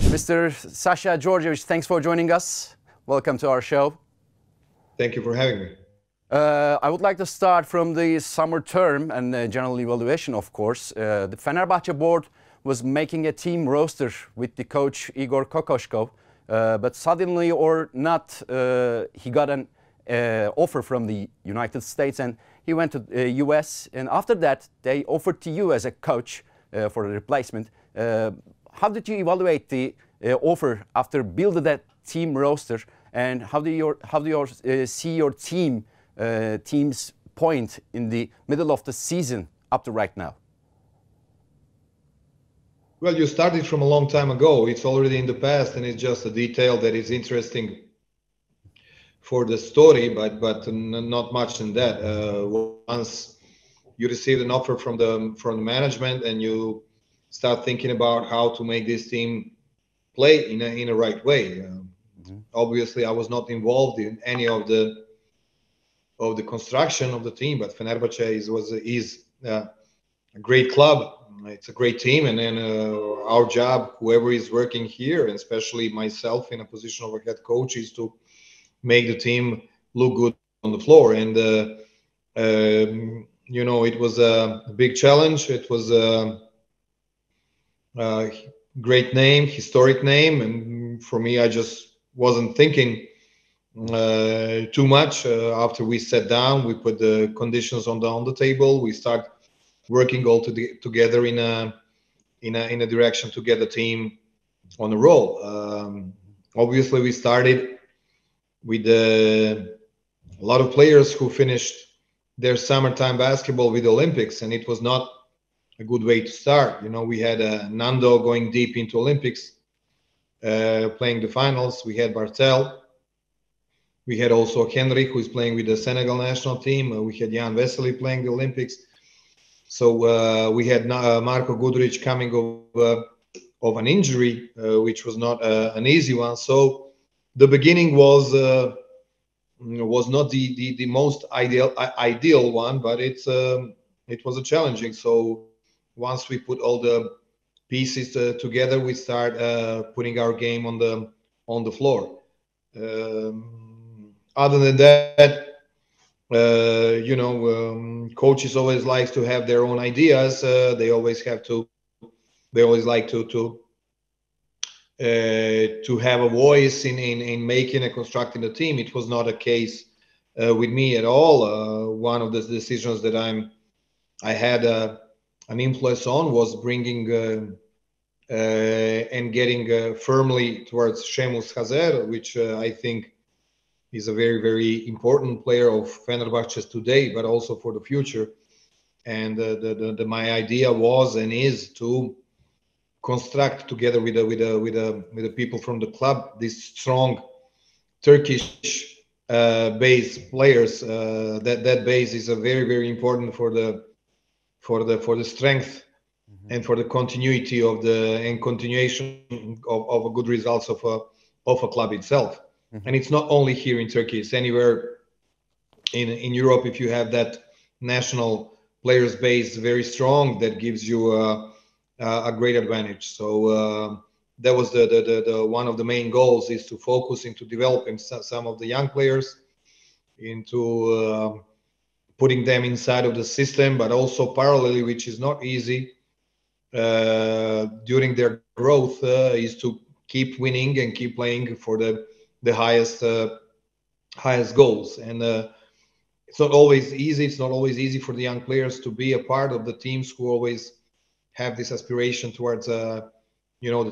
Mr. Sasha Djordjevic, thanks for joining us. Welcome to our show. Thank you for having me. I would like to start from the summer term and general evaluation, of course. The Fenerbahçe board was making a team roster with the coach Igor Kokoshkov, but suddenly or not, he got an offer from the United States and he went to the US. And after that, they offered to you as a coach for a replacement. How did you evaluate the offer after building that team roster, and how do you see your team's point in the middle of the season up to right now? Well, you started from a long time ago. It's already in the past, and it's just a detail that is interesting for the story, but not much in that. Once you receive an offer from the management, and you start thinking about how to make this team play in a right way. Obviously, I was not involved in any of the construction of the team, but Fenerbahçe is a great club. It's a great team, and then our job, whoever is working here, and especially myself in a position of a head coach, is to make the team look good on the floor. And it was a big challenge. It was a great name, historic name, and for me, I just wasn't thinking too much. After we sat down, we put the conditions on the table. We start working all together in a direction to get the team on a roll. Obviously, we started with a lot of players who finished their summertime basketball with the Olympics, and it was not a good way to start. We had Nando going deep into Olympics, playing the finals. We had Bartel. We had also Henrik, who is playing with the Senegal national team. We had Jan Vesely playing the Olympics. So we had Marko Guduric coming of an injury, which was not an easy one. So the beginning was not the most ideal one, but it was a challenging. So once we put all the pieces together, we start putting our game on the floor. Other than that, coaches always like to have their own ideas. They always like to have a voice in making and constructing the team. It was not a case with me at all. One of the decisions that I had an influence on was bringing and getting firmly towards Seamus Hazer, which I think is a very, very important player of Fenerbahçe today, but also for the future. And my idea was and is to construct together with the people from the club these strong Turkish base players. That base is a very, very important for the strength and for the continuity and continuation of a good results of a club itself. And it's not only here in Turkey, it's anywhere in Europe. If you have that national players base very strong, that gives you a great advantage. So that was the one of the main goals, is to focus into developing some of the young players, into putting them inside of the system, but also parallelly, which is not easy during their growth, is to keep winning and keep playing for the highest goals. And it's not always easy. It's not always easy for the young players to be a part of the teams who always have this aspiration towards the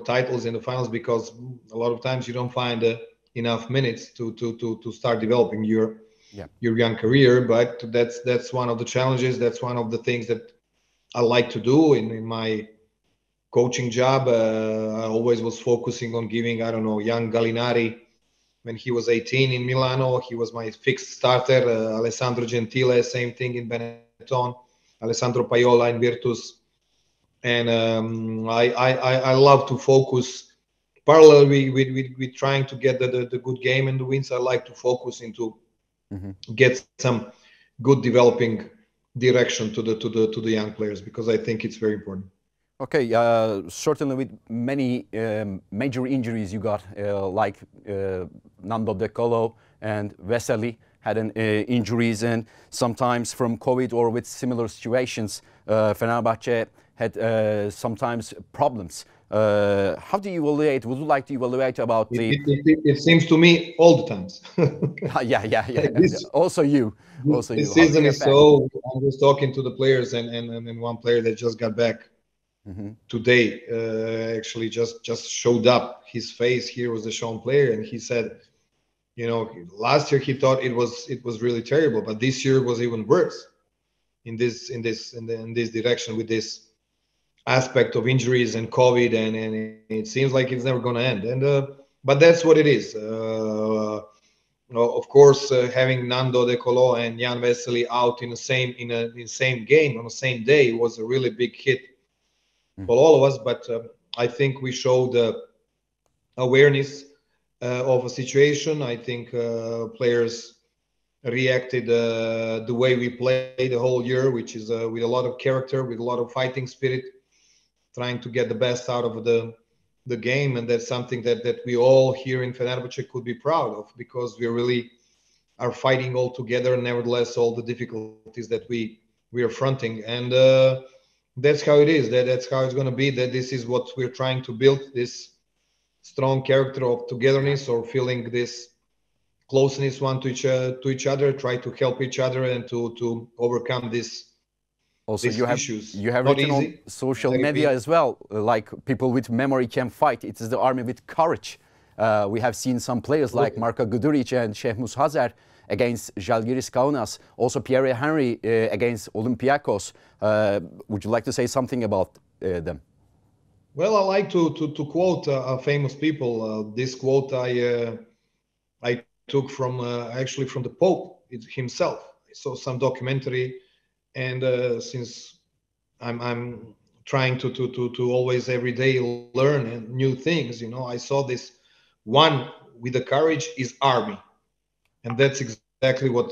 titles in the finals, because a lot of times you don't find enough minutes to start developing your young career. But that's one of the challenges. That's one of the things that I like to do in my coaching job. I always was focusing on giving, young Gallinari, when he was 18 in Milano, he was my fixed starter. Alessandro Gentile, same thing in Benetton. Alessandro Paiola in Virtus. And I love to focus parallelly with trying to get the good game and the wins. I like to focus into get some good developing direction to the young players, because I think it's very important. Okay, certainly with many major injuries you got, like Nando De Colo and Vesely had injuries, and sometimes from COVID or with similar situations, Fenerbahçe had sometimes problems. How do you evaluate? Would you like to evaluate about the? It seems to me all the times. Yeah. This, Also you. this How do season you is affect? so. I was talking to the players, and one player that just got back today actually just showed up. His face here was the shown player, and he said, you know, last year he thought it was really terrible, but this year was even worse in this direction with this aspect of injuries and COVID, and it seems like it's never going to end. And but that's what it is. Of course, having Nando De Colo and Jan Vesely out in the same game on the same day was a really big hit for all of us. But I think we showed awareness of a situation. I think players reacted the way we played the whole year, which is with a lot of character, with a lot of fighting spirit, trying to get the best out of the game. And that's something that we all here in Fenerbahce could be proud of, because we really are fighting all together, nevertheless all the difficulties that we are fronting. And that's how it is. That's how it's going to be. That this is what we're trying to build, this strong character of togetherness, or feeling this closeness one to each other, try to help each other, and to overcome Also, these issues. you have Not written on easy. social media as well, like people with memory can fight. It is the army with courage. We have seen some players like Marko Guduric and Şehmus Hazer against Žalgiris Kaunas. Also Pierre Henry against Olympiacos. Would you like to say something about them? Well, I like to quote famous people. This quote I took from actually from the Pope himself. I saw some documentary, and since I'm trying to always every day learn new things, you know, I saw this one with the courage is army, and that's exactly what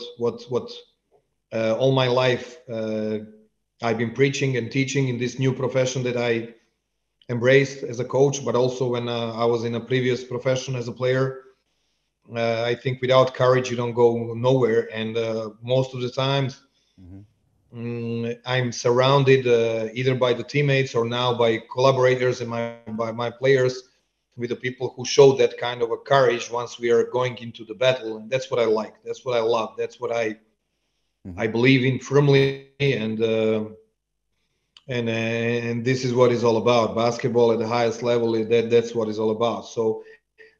all my life I've been preaching and teaching in this new profession that I embraced as a coach, but also when I was in a previous profession as a player. I think without courage you don't go nowhere, and most of the times I'm surrounded either by the teammates or now by collaborators and by my players, with the people who show that kind of a courage once we are going into the battle. And that's what I like, that's what I love, that's what I believe in firmly. And this is what it's all about. Basketball at the highest level, that's what it's all about. So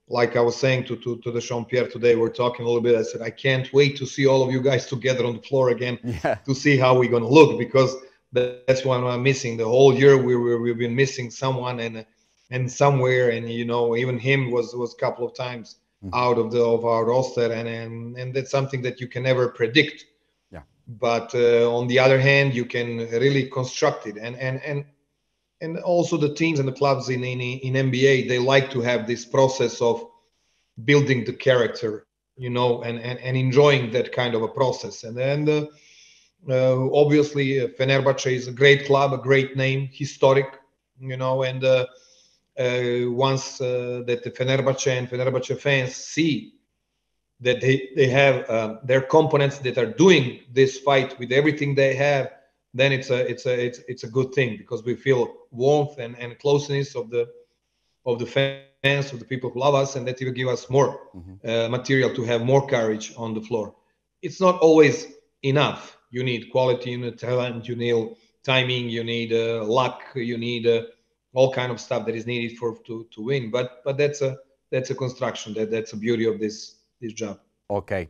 like I was saying to the Jean-Pierre today, we're talking a little bit. I said, I can't wait to see all of you guys together on the floor again, to see how we're going to look, because that's what I'm missing. The whole year we've been missing someone and somewhere, and you know, even him was a couple of times out of our roster, and that's something that you can never predict. Yeah. But on the other hand, you can really construct it, and also the teams and the clubs in NBA, they like to have this process of building the character, you know, and enjoying that kind of a process. And then obviously Fenerbahce is a great club, a great name, historic, you know, and once that the Fenerbahce and Fenerbahce fans see that they have their components that are doing this fight with everything they have, then it's a good thing, because we feel warmth and closeness of the fans, of the people who love us, and that will give us more material to have more courage on the floor. It's not always enough. You need quality, you need talent, you need timing, you need luck, you need all kind of stuff that is needed to win. But that's a construction. That's the beauty of this job. Okay,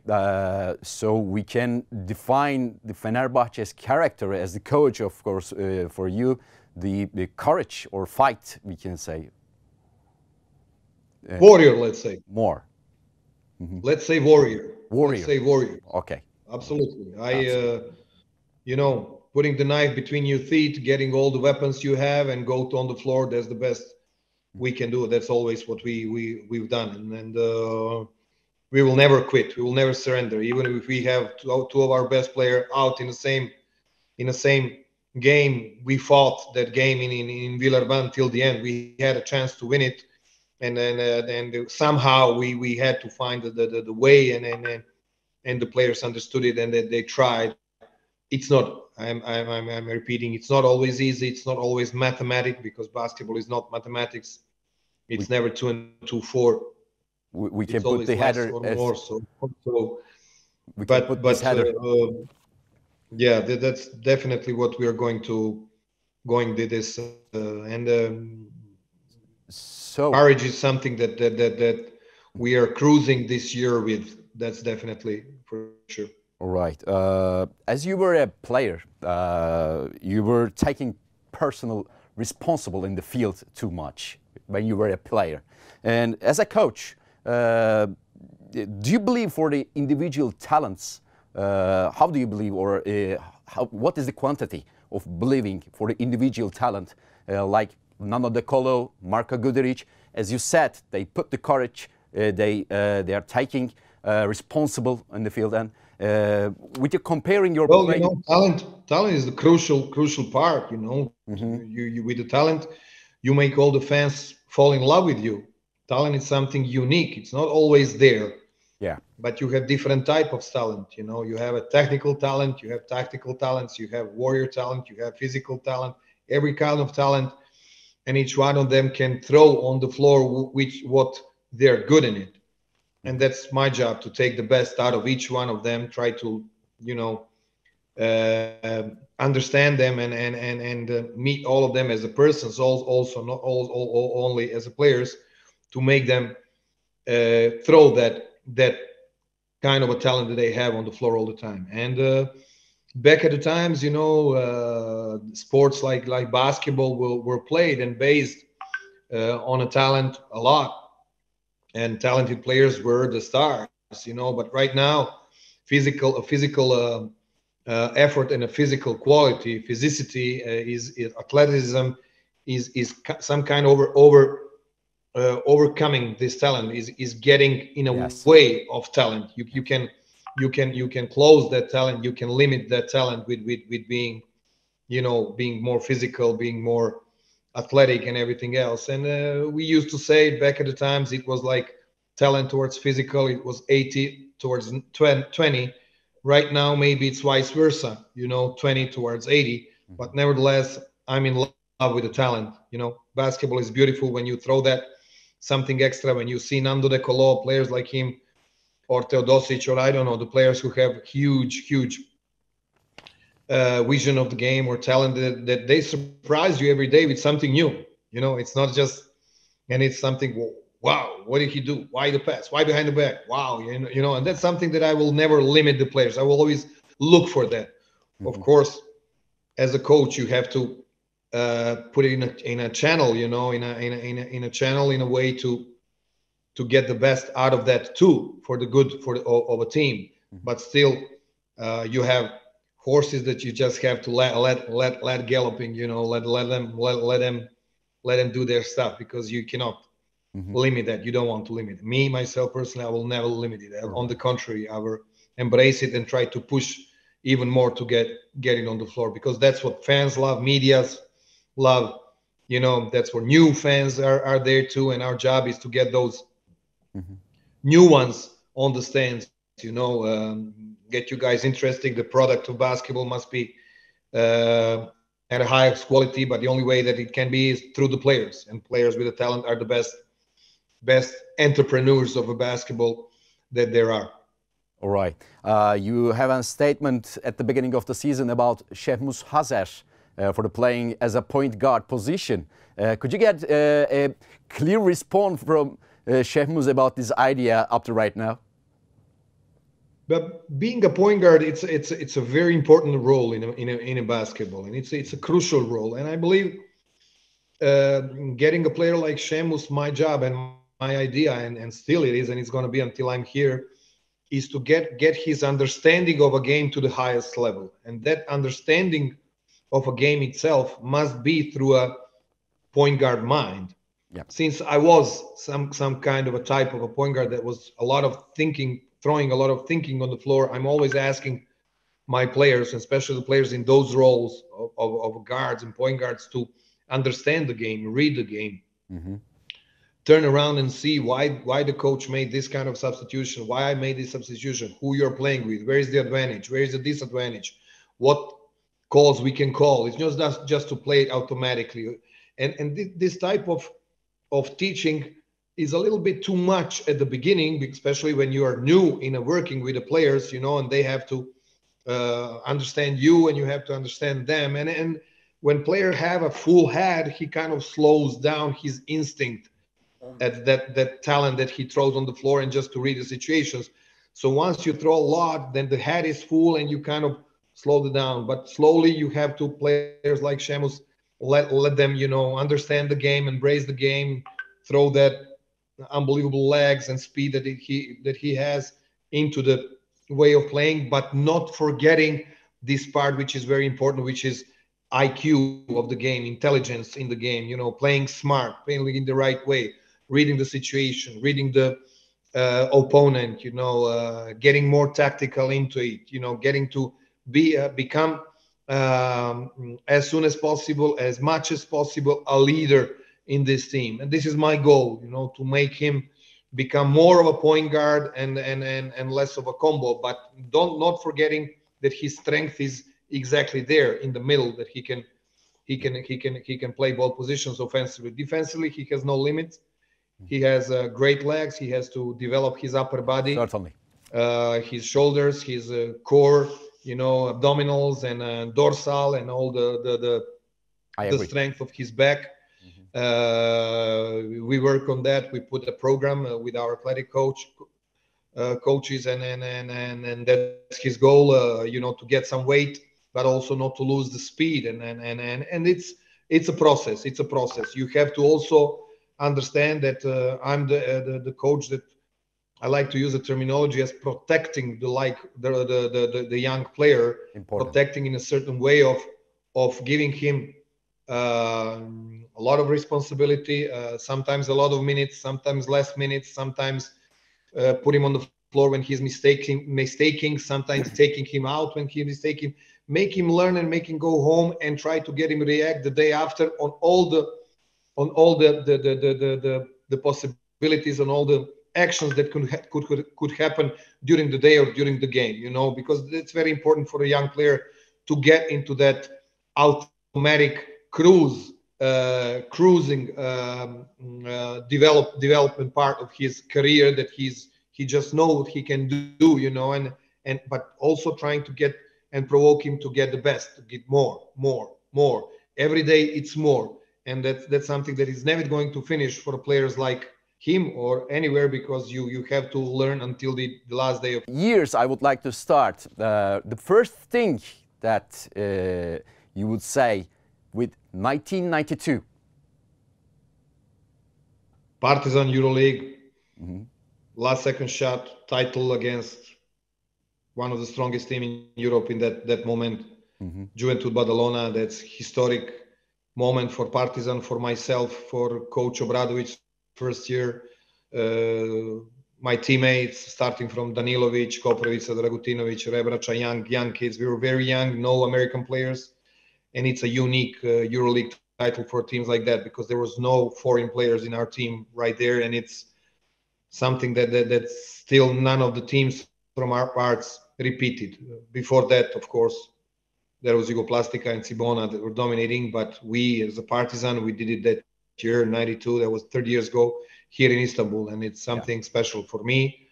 so we can define the Fenerbahçe's character as the coach, of course, for you, the courage or fight, we can say. Warrior, let's say. More. Let's say warrior. Warrior. Let's say warrior. Okay. Absolutely. You know, putting the knife between your teeth, getting all the weapons you have, and go on the floor. That's the best we can do. That's always what we've done, and we will never quit. We will never surrender, even if we have two of our best players out in the same game, we fought that game in Villarban till the end. We had a chance to win it, and somehow we had to find the way, and the players understood it, and they tried. It's not. I'm repeating. It's not always easy. It's not always mathematic, because basketball is not mathematics. It's never 2 and 2, 4. We can It's put always the less header or as more. So we can put this header. yeah, that's definitely what we are going to this, and so courage is something that we are cruising this year with. That's definitely for sure. all right. As you were a player, you were taking personal responsible in the field too much when you were a player, and as a coach, do you believe for the individual talents? How do you believe, or what is the quantity of believing for the individual talent, like Nano De Colo, Marko Guduric? As you said, they put the courage, they are taking responsible in the field, and with you comparing your Well, play. talent is the crucial part. You with the talent, you make all the fans fall in love with you. Talent is something unique. It's not always there. Yeah. But you have different type of talent. You have a technical talent, you have tactical talents, you have warrior talent, you have physical talent, every kind of talent, and each one of them can throw on the floor what they're good in it. And that's my job, to take the best out of each one of them, try to understand them, and meet all of them as a persons, also not only as a players, to make them throw that kind of a talent that they have on the floor all the time. And back at the times, sports like basketball were played and based on a talent a lot, and talented players were the stars. But right now, physical effort and a physical quality, physicity, is athleticism is some kind of overcoming this talent, is getting in a Yes. way of talent. You can close that talent, you can limit that talent with being being more physical, being more athletic, and everything else. And we used to say back at the times, it was like talent towards physical, it was 80 towards 20. Right now maybe it's vice versa, 20 towards 80. But nevertheless, I'm in love with the talent. Basketball is beautiful when you throw that something extra, when you see Nando De Colo, players like him, or Teodosic, or I don't know, the players who have huge vision of the game or talent, that they surprise you every day with something new. It's not just, and it's something, wow, what did he do? Why the pass? Why behind the back? Wow, and that's something that I will never limit the players. I will always look for that. Of course, as a coach, you have to put it in a channel, in a channel, in a way to get the best out of that too, for the good of a team. But still, you have horses that you just have to let galloping, let them do their stuff, because you cannot limit that. You don't want to limit it. Me, myself, personally, I will never limit it. On the contrary, I will embrace it and try to push even more to get it on the floor, because that's what fans love, medias love. That's where new fans are there too, and our job is to get those new ones on the stands. Get you guys interested. The product of basketball must be at a highest quality, but the only way that it can be is through the players, and players with the talent are the best entrepreneurs of a basketball that there are. All right. You have a statement at the beginning of the season about Şehmus Hazer for the playing as a point guard position. Could you get a clear response from Şehmus about this idea up to right now? But being a point guard, it's a very important role in a basketball, and it's a crucial role. And I believe getting a player like Şehmus, my job and my idea, and still it is, and it's going to be until I'm here, is to get his understanding of a game to the highest level. And that understanding of a game itself must be through a point guard mind. Yep. Since I was some kind of a type of a point guard that was a lot of thinking, throwing a lot of thinking on the floor, I'm always asking my players, especially the players in those roles of guards and point guards, to understand the game, read the game, turn around and see why the coach made this kind of substitution, why I made this substitution, who you're playing with, where is the advantage, where is the disadvantage, what calls we can call. It's just to play it automatically. And this type of teaching is a little bit too much at the beginning, especially when you are new in working with the players, and they have to understand you and you have to understand them. And when players have a full head, he kind of slows down his instinct at that talent that he throws on the floor and just to read the situations. So once you throw a lot, then the head is full and you kind of slow it down. But slowly you have to players like Shemus, let them, understand the game, embrace the game, throw that unbelievable legs and speed that he has into the way of playing, but not forgetting this part which is very important, which is IQ of the game, intelligence in the game, playing smart, playing in the right way, reading the situation, reading the opponent, getting more tactical into it, getting to become as soon as possible, as much as possible, a leader in this team. And this is my goal, to make him become more of a point guard and less of a combo, but not forgetting that his strength is exactly there in the middle, that he can play both positions offensively. Defensively, he has no limits. He has great legs. He has to develop his upper body, certainly, his shoulders, his core, abdominals and dorsal, and all the strength of his back. We work on that. We put a program with our athletic coaches, and that's his goal. To get some weight, but also not to lose the speed. And it's a process. It's a process. You have to also understand that I'm the coach that I like to use the terminology as protecting the young player, protecting in a certain way of giving him a lot of responsibility, sometimes a lot of minutes, sometimes less minutes, sometimes put him on the floor when he's mistaking, sometimes taking him out when he's mistaking, make him learn and make him go home and try to get him react the day after on all the possibilities, on all the actions that could happen during the day or during the game, because it's very important for a young player to get into that automatic cruising development part of his career, that he just knows what he can do, but also trying to get and provoke him to get the best, to get more. Every day it's more. And that's something that is never going to finish for players like him or anywhere, because you have to learn until the last day of years. I would like to start. The first thing that you would say with 1992. Partizan EuroLeague, last second shot, title against one of the strongest teams in Europe in that moment, Juventud Badalona. That's historic moment for Partizan, for myself, for Coach Obradovic first year, my teammates, starting from Danilovic, Koprivica, Dragutinovic, Rebraca, young kids. We were very young, no American players, and it's a unique EuroLeague title for teams like that, because there was no foreign players in our team right there, and it's something that still none of the teams from our parts repeated. Before that, of course, there was Jugoplastica and Cibona that were dominating, but we as a Partizan, we did it that year, 92, that was 30 years ago, here in Istanbul, and it's something special for me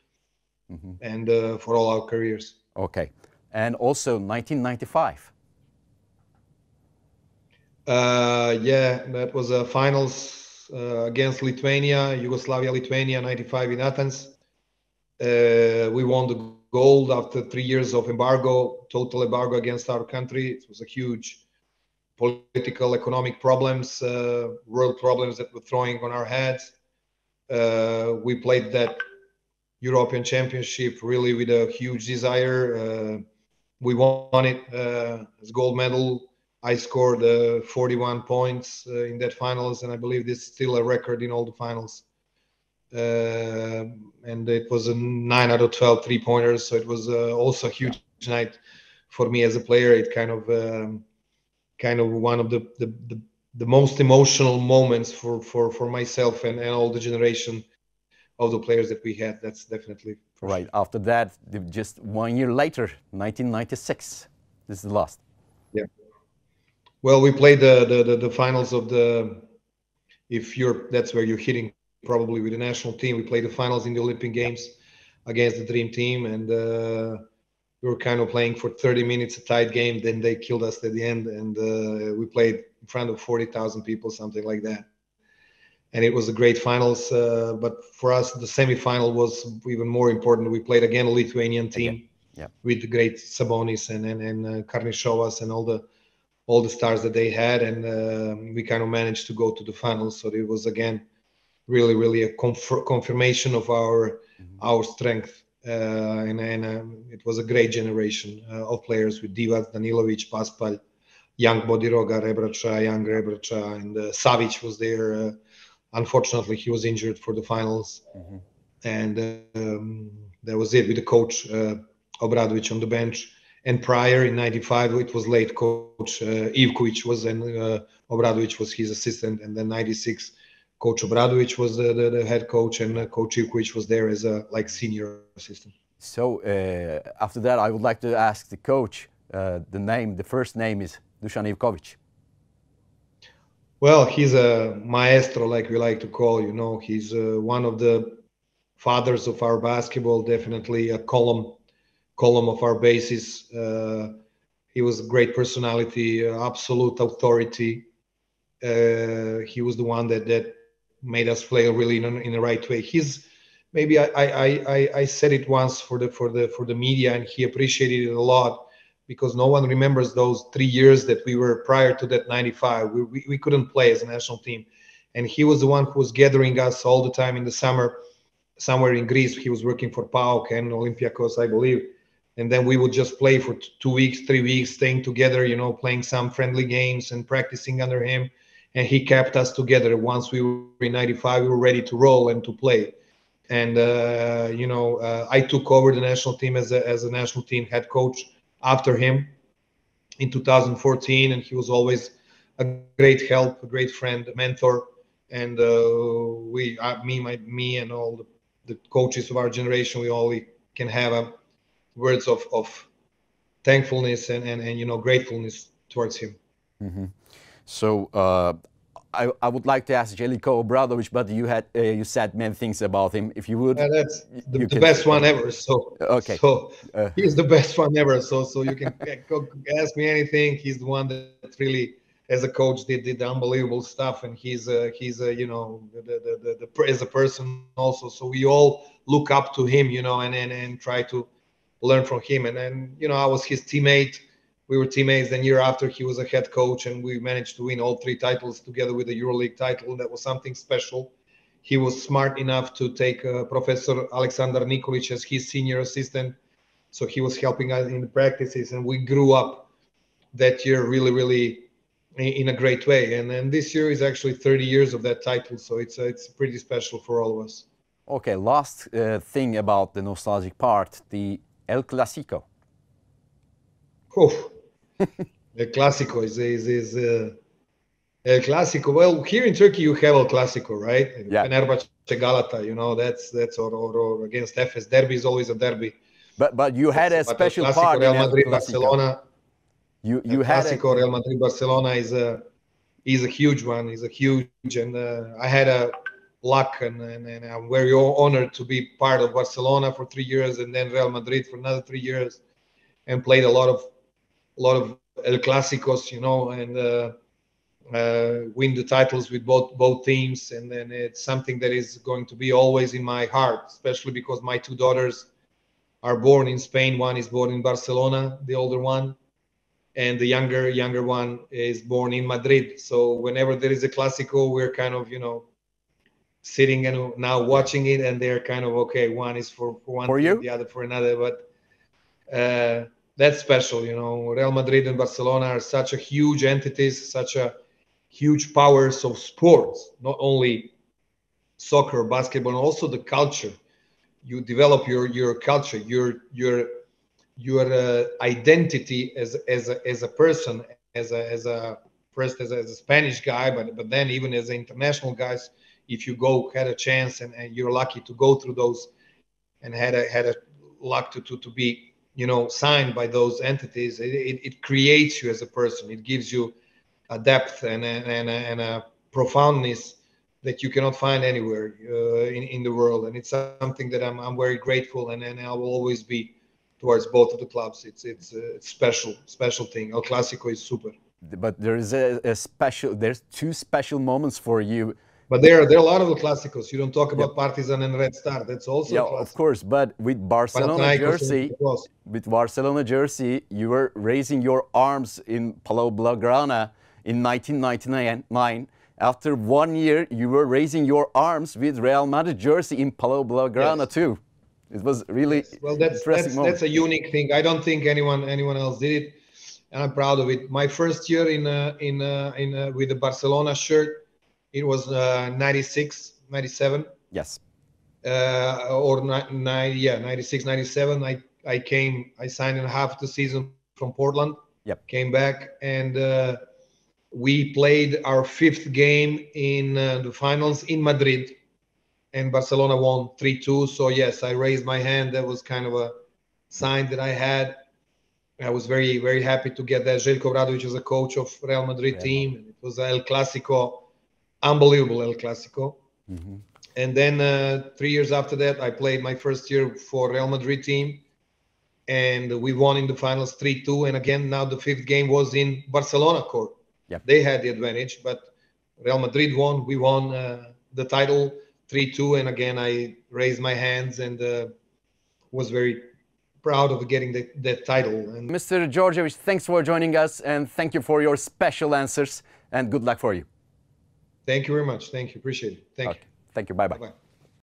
and for all our careers. Okay. And also 1995. That was a finals against Lithuania, Lithuania, 95 in Athens. We won the gold after 3 years of embargo, total embargo against our country. It was a huge political, economic problems, world problems that were throwing on our heads. We played that European Championship really with a huge desire. We won it as gold medal. I scored 41 points in that finals, and I believe this is still a record in all the finals. And it was a 9 out of 12 3-pointers, so it was also a huge night for me as a player, it kind of one of the most emotional moments for myself and all the generation of the players that we had. That's definitely right. Sure. After that, just 1 year later, 1996. This is the last. Yeah. Well, we played the finals of the. That's where you're hitting probably with the national team. We played the finals in the Olympic Games against the Dream Team, and we were kind of playing for 30 minutes, a tight game. Then they killed us at the end, and we played in front of 40,000 people, something like that. And it was a great finals. But for us, the semifinal was even more important. We played again a Lithuanian team with the great Sabonis and Karnišovas and all the stars that they had, and we kind of managed to go to the finals. So it was again really a confirmation of our strength. And it was a great generation of players with Divac, Danilovic, Paspalj, young Bodiroga, Rebraca, young Rebraca, and Savic was there. Unfortunately, he was injured for the finals. And that was it with the coach, Obradovic on the bench. And prior in 95, it was late coach Ivkovic was, and Obradovic was his assistant. And then 96, Coach Obradovic was the head coach, and Coach Ivkovic was there as a senior assistant. So after that, I would like to ask the coach. The first name is Dusan Ivkovic. Well, he's a maestro, like we like to call. He's one of the fathers of our basketball. Definitely a column of our basis. He was a great personality, absolute authority. He was the one that made us play really in the right way. Maybe I said it once for the media, and he appreciated it a lot, because no one remembers those 3 years that we were prior to that 95. We couldn't play as a national team, and he was the one who was gathering us all the time in the summer, somewhere in Greece. He was working for PAOK and Olympiacos, I believe. And then we would just play for 2 weeks, 3 weeks, staying together, playing some friendly games and practicing under him. And he kept us together. Once we were in 95, we were ready to roll and to play. And, I took over the national team as a national team head coach after him in 2014. And he was always a great help, a great friend, a mentor. And me and all the coaches of our generation, we all can have words of thankfulness and gratefulness towards him. So I would like to ask Zeljko Obradovic, but you said many things about him. If you would, that's the best one ever. So okay, so he's the best one ever. So you can ask me anything. He's the one that really, as a coach, did unbelievable stuff, and he's as a person also. So we all look up to him, and try to learn from him. And I was his teammate. We were teammates. Then year after, he was a head coach, and we managed to win all 3 titles together with the EuroLeague title. That was something special. He was smart enough to take Professor Alexander Nikolic as his senior assistant. So he was helping us in the practices, and we grew up that year really in a great way. And then this year is actually 30 years of that title. So it's pretty special for all of us. Okay, last thing about the nostalgic part, the El Clásico. Oh, El Clásico is El Clásico. Well, here in Turkey you have El Clásico, right? Yeah. Fenerbahçe Galata, that's or against Efes. Derby is always a derby. But you had a special part Real in El Madrid Clásico. Barcelona. You had Clásico Real Madrid Barcelona is a huge one. Is a huge, and I had a luck and I'm very honored to be part of Barcelona for 3 years, and then Real Madrid for another 3 years, and played a lot of El Clásicos, and win the titles with both teams. And then it's something that is going to be always in my heart, especially because my 2 daughters are born in Spain. One is born in Barcelona, the older one, and the younger one is born in Madrid. So whenever there is a Clásico, we're kind of, sitting and now watching it, and they're kind of, okay, one is for one for team, you, the other for another. But that's special, Real Madrid and Barcelona are such a huge entities, such a huge powers of sports, not only soccer, basketball, and also the culture. You develop your culture, your identity as a person, as a first as a Spanish guy, but then even as international guys, if you had a chance and you're lucky to go through those and had a luck to be signed by those entities, it creates you as a person. It gives you a depth and a profoundness that you cannot find anywhere in the world, and it's something that I'm very grateful and I will always be towards both of the clubs. It's a special thing. El Clásico is super. But there is there's two special moments for you. But there are a lot of El Clásicos. You don't talk about Partizan and Red Star. That's also yeah, of course. But with Barcelona jersey, you were raising your arms in Palau Blaugrana in 1999. After 1 year, you were raising your arms with Real Madrid jersey in Palau Blaugrana too. It was really well. That's a unique thing. I don't think anyone else did it, and I'm proud of it. My first year with the Barcelona shirt, it was 96, 97. Yes. Or 96, 97. I signed in half the season from Portland. Yep. Came back and we played our 5th game in the finals in Madrid, and Barcelona won 3-2. So yes, I raised my hand. That was kind of a sign that I had. I was very, very happy to get that. Željko Obradović was a coach of Real Madrid team. It was El Clásico, unbelievable El Clásico. Mm-hmm. And then 3 years after that, I played my first year for Real Madrid team, and we won in the finals 3-2. And again, now the 5th game was in Barcelona court. Yep. They had the advantage, but Real Madrid won. We won the title 3-2, and again I raised my hands and was very proud of getting that title. And Mr. Djordjevic, thanks for joining us, and thank you for your special answers, and good luck for you. Thank you very much. Thank you. Appreciate it. Thank you. Thank you. Bye-bye. Bye-bye.